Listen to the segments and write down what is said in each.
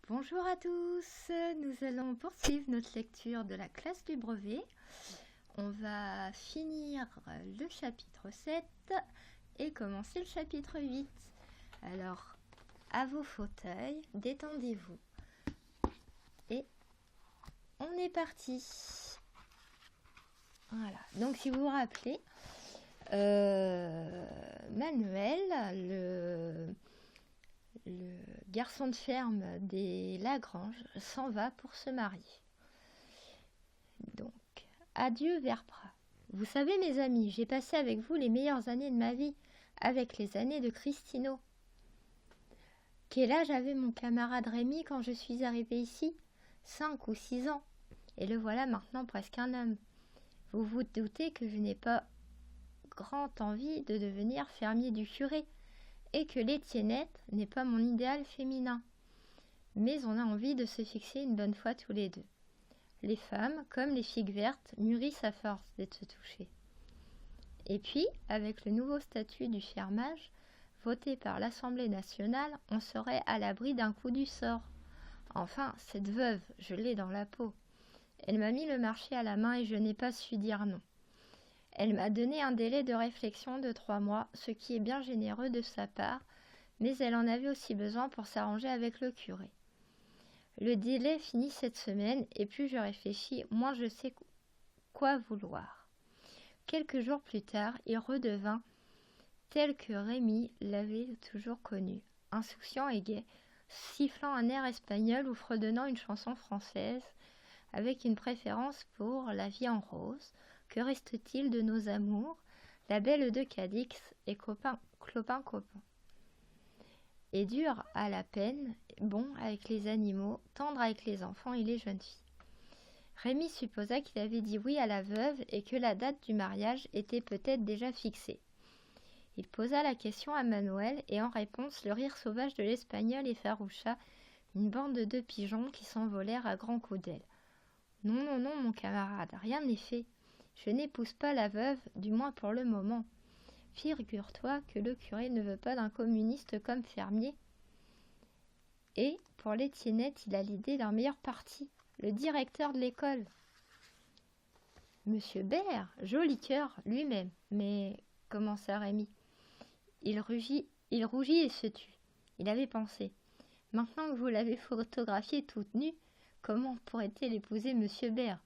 Bonjour à tous, nous allons poursuivre notre lecture de la classe du brevet. On va finir le chapitre 7 et commencer le chapitre 8. Alors, à vos fauteuils, détendez-vous. Et on est parti. Voilà, donc si vous vous rappelez, Manuel, le garçon de ferme des Lagrange, s'en va pour se marier. Donc, adieu Verpra. Vous savez mes amis, j'ai passé avec vous les meilleures années de ma vie, avec les années de Cristino. Quel âge avait mon camarade Rémi quand je suis arrivé ici? 5 ou 6 ans. Et le voilà maintenant presque un homme. Vous vous doutez que je n'ai pas grand envie de devenir fermier du curé, et que l'Étiennette n'est pas mon idéal féminin. Mais on a envie de se fixer une bonne fois tous les deux. Les femmes, comme les figues vertes, mûrissent à force d'être touchées. Et puis, avec le nouveau statut du fermage, voté par l'Assemblée nationale, on serait à l'abri d'un coup du sort. Enfin, cette veuve, je l'ai dans la peau. Elle m'a mis le marché à la main et je n'ai pas su dire non. Elle m'a donné un délai de réflexion de 3 mois, ce qui est bien généreux de sa part, mais elle en avait aussi besoin pour s'arranger avec le curé. Le délai finit cette semaine, et plus je réfléchis, moins je sais quoi vouloir. Quelques jours plus tard, il redevint tel que Rémi l'avait toujours connu, insouciant et gai, sifflant un air espagnol ou fredonnant une chanson française, avec une préférence pour la vie en rose. Que reste-t-il de nos amours, la belle de Cadix et Clopin copain? Et dur à la peine, bon avec les animaux, tendre avec les enfants et les jeunes filles. Rémi supposa qu'il avait dit oui à la veuve et que la date du mariage était peut-être déjà fixée. Il posa la question à Manuel et en réponse le rire sauvage de l'espagnol effaroucha une bande de pigeons qui s'envolèrent à grands coups d'ailes. Non, non, non, mon camarade, rien n'est fait. Je n'épouse pas la veuve, du moins pour le moment. Figure-toi que le curé ne veut pas d'un communiste comme fermier. Et, pour l'Étiennette, il a l'idée d'un meilleur parti, le directeur de l'école. Monsieur Bert, joli cœur, lui-même. Mais, commença Rémi. Il rougit et se tut. Il avait pensé. Maintenant que vous l'avez photographiée toute nue, comment pourrait-elle épouser Monsieur Bert?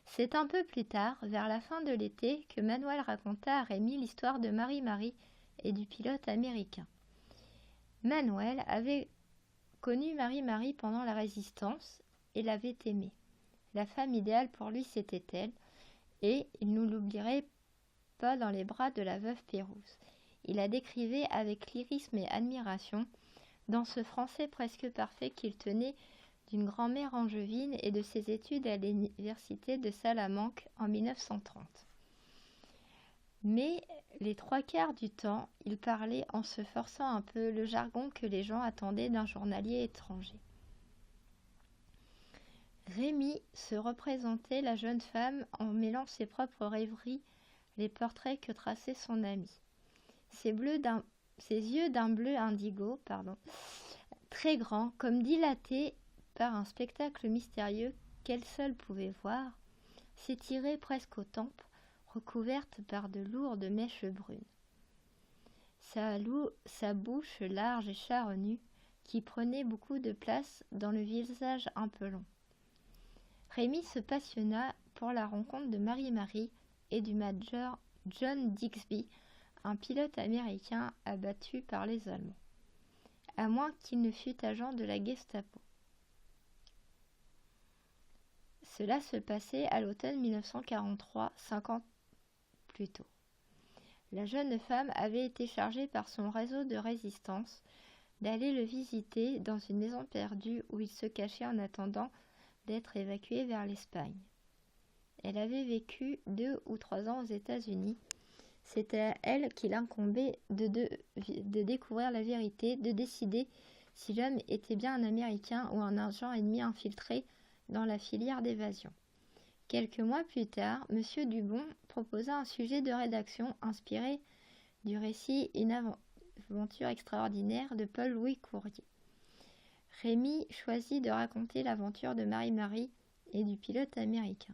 C'est un peu plus tard, vers la fin de l'été, que Manuel raconta à Rémi l'histoire de Marie-Marie et du pilote américain. Manuel avait connu Marie-Marie pendant la Résistance et l'avait aimée. La femme idéale pour lui, c'était elle, et il ne l'oublierait pas dans les bras de la veuve Pérouse. Il la décrivait avec lyrisme et admiration, dans ce français presque parfait qu'il tenait d'une grand-mère angevine et de ses études à l'université de Salamanque en 1930. Mais les 3/4 du temps, il parlait en se forçant un peu le jargon que les gens attendaient d'un journalier étranger. Rémi se représentait la jeune femme en mêlant ses propres rêveries, les portraits que traçait son ami. Ses yeux d'un bleu indigo, très grands, comme dilatés par un spectacle mystérieux qu'elle seule pouvait voir, s'étiraient presque aux tempes, recouvertes par de lourdes mèches brunes. Sa bouche large et charnue, qui prenait beaucoup de place dans le visage un peu long. Rémi se passionna pour la rencontre de Marie-Marie et du major John Dixby, un pilote américain abattu par les Allemands, à moins qu'il ne fût agent de la Gestapo. Cela se passait à l'automne 1943, 5 ans plus tôt. La jeune femme avait été chargée par son réseau de résistance d'aller le visiter dans une maison perdue où il se cachait en attendant d'être évacué vers l'Espagne. Elle avait vécu 2 ou 3 ans aux États-Unis. C'était à elle qu'il incombait de découvrir la vérité, de décider si l'homme était bien un Américain ou un agent ennemi infiltré dans la filière d'évasion. Quelques mois plus tard, M. Dubon proposa un sujet de rédaction inspiré du récit Une aventure extraordinaire de Paul-Louis Courier. Rémi choisit de raconter l'aventure de Marie-Marie et du pilote américain.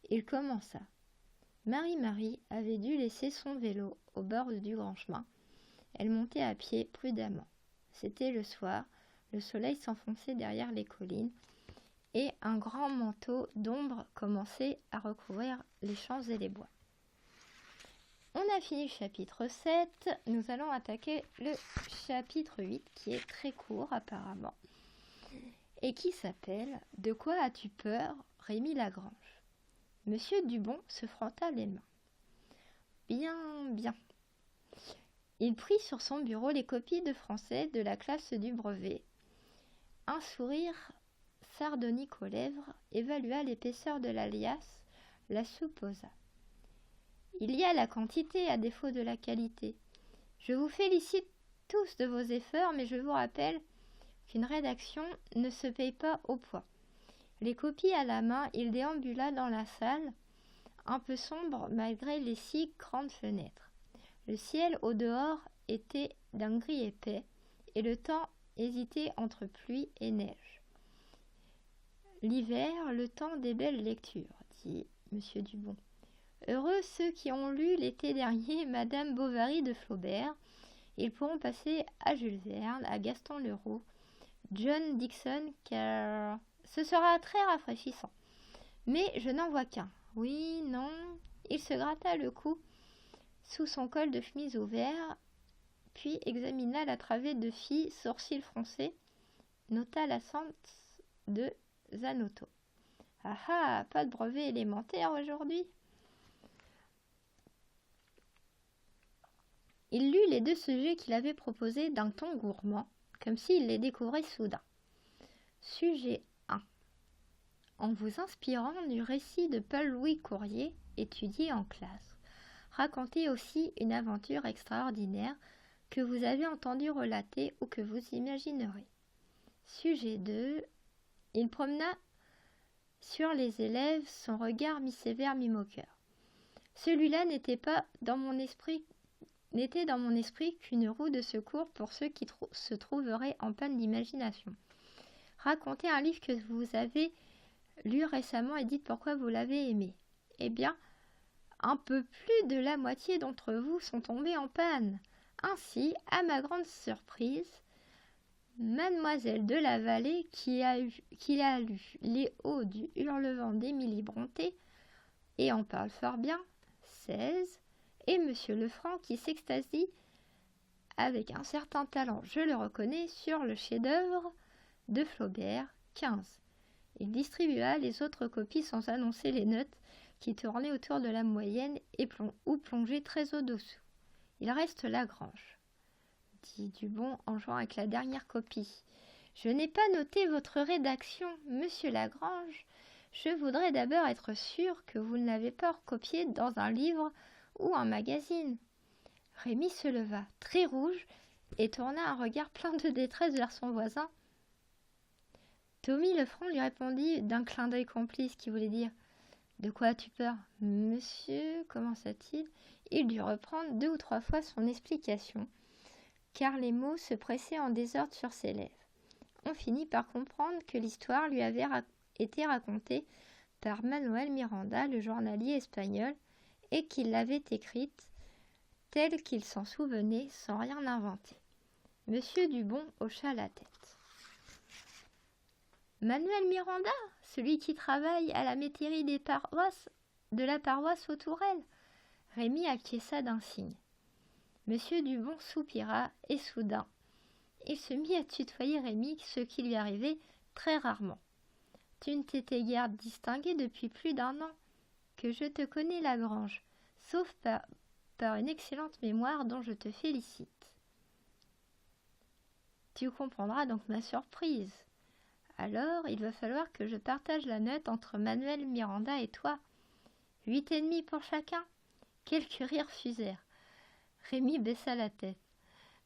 Il commença. Marie-Marie avait dû laisser son vélo au bord du grand chemin. Elle montait à pied prudemment. C'était le soir, le soleil s'enfonçait derrière les collines et un grand manteau d'ombre commençait à recouvrir les champs et les bois. On a fini le chapitre 7, nous allons attaquer le chapitre 8 qui est très court apparemment et qui s'appelle « De quoi as-tu peur, Rémi Lagrange ?» Monsieur Dubon se frotta les mains. « Bien. » Il prit sur son bureau les copies de français de la classe du brevet. Un sourire sardonique aux lèvres évalua l'épaisseur de la liasse, la supposa. Il y a la quantité à défaut de la qualité. Je vous félicite tous de vos efforts, mais je vous rappelle qu'une rédaction ne se paye pas au poids. Les copies à la main, il déambula dans la salle, un peu sombre malgré les 6 grandes fenêtres. Le ciel au dehors était d'un gris épais, et le temps hésitait entre pluie et neige. L'hiver, le temps des belles lectures, dit M. Dubon. Heureux ceux qui ont lu l'été dernier Madame Bovary de Flaubert. Ils pourront passer à Jules Verne, à Gaston Leroux, John Dickson, car ce sera très rafraîchissant. Mais je n'en vois qu'un. Oui, non. Il se gratta le cou sous son col de chemise ouvert, puis examina la travée de fille, sourcils froncés, nota la sente de Zanotto. Ah ah, pas de brevet élémentaire aujourd'hui. Il lut les 2 sujets qu'il avait proposés d'un ton gourmand, comme s'il les découvrait soudain. Sujet 1. En vous inspirant du récit de Paul-Louis Courier, étudié en classe, racontez aussi une aventure extraordinaire que vous avez entendu relater ou que vous imaginerez. Sujet 2. Il promena sur les élèves son regard mi-sévère, mi-moqueur. Celui-là n'était dans mon esprit qu'une roue de secours pour ceux qui se trouveraient en panne d'imagination. Racontez un livre que vous avez lu récemment et dites pourquoi vous l'avez aimé. Eh bien, un peu plus de la moitié d'entre vous sont tombés en panne. Ainsi, à ma grande surprise, Mademoiselle de la Vallée, qui a lu Les Hauts du Hurlevent d'Émilie Brontë, et en parle fort bien, 16, et Monsieur Lefranc qui s'extasie avec un certain talent, je le reconnais, sur le chef-d'œuvre de Flaubert, 15. Il distribua les autres copies sans annoncer les notes qui tournaient autour de la moyenne ou plongeaient très au-dessous. Il reste Lagrange, dit Dubon en jouant avec la dernière copie. Je n'ai pas noté votre rédaction, Monsieur Lagrange. Je voudrais d'abord être sûr que vous ne l'avez pas recopié dans un livre ou un magazine. Rémi se leva, très rouge, et tourna un regard plein de détresse vers son voisin. Tommy Lefranc lui répondit d'un clin d'œil complice qui voulait dire « De quoi as-tu peur ?»« Monsieur, commença-t-il. » Il dut reprendre 2 ou 3 fois son explication, car les mots se pressaient en désordre sur ses lèvres. On finit par comprendre que l'histoire lui avait été racontée par Manuel Miranda, le journalier espagnol, et qu'il l'avait écrite telle qu'il s'en souvenait sans rien inventer. Monsieur Dubon hocha la tête. Manuel Miranda, celui qui travaille à la métairie de la paroisse aux Tourelles. Rémi acquiesça d'un signe. Monsieur Dubon soupira et soudain, il se mit à tutoyer Rémi, ce qui lui arrivait très rarement. Tu ne t'étais guère distingué depuis plus d'1 an que je te connais, Lagrange, sauf par une excellente mémoire dont je te félicite. Tu comprendras donc ma surprise. Alors, il va falloir que je partage la note entre Manuel Miranda et toi. 8,5 pour chacun. Quelques rires fusèrent. Rémi baissa la tête.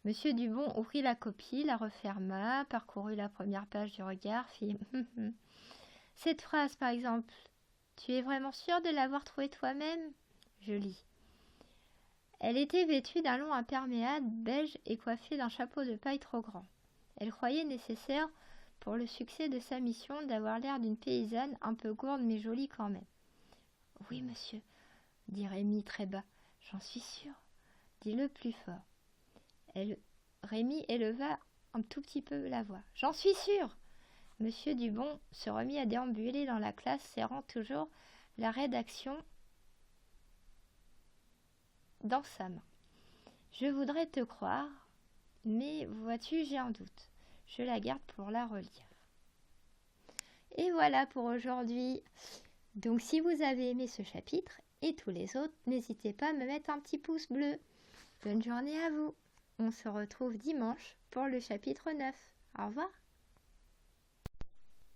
Monsieur Dubon ouvrit la copie, la referma, parcourut la première page du regard, fit « Cette phrase, par exemple, tu es vraiment sûr de l'avoir trouvée toi-même ?» Je lis. Elle était vêtue d'un long imperméable beige et coiffée d'un chapeau de paille trop grand. Elle croyait nécessaire pour le succès de sa mission d'avoir l'air d'une paysanne un peu gourde mais jolie quand même. « Oui, monsieur, dit Rémi très bas. « J'en suis sûre. » Dis-le plus fort. Rémi éleva un tout petit peu la voix. « J'en suis sûre !» Monsieur Dubon se remit à déambuler dans la classe, serrant toujours la rédaction dans sa main. « Je voudrais te croire, mais vois-tu, j'ai un doute. Je la garde pour la relire. » Et voilà pour aujourd'hui. Donc si vous avez aimé ce chapitre et tous les autres, n'hésitez pas à me mettre un petit pouce bleu. Bonne journée à vous. On se retrouve dimanche pour le chapitre 9. Au revoir.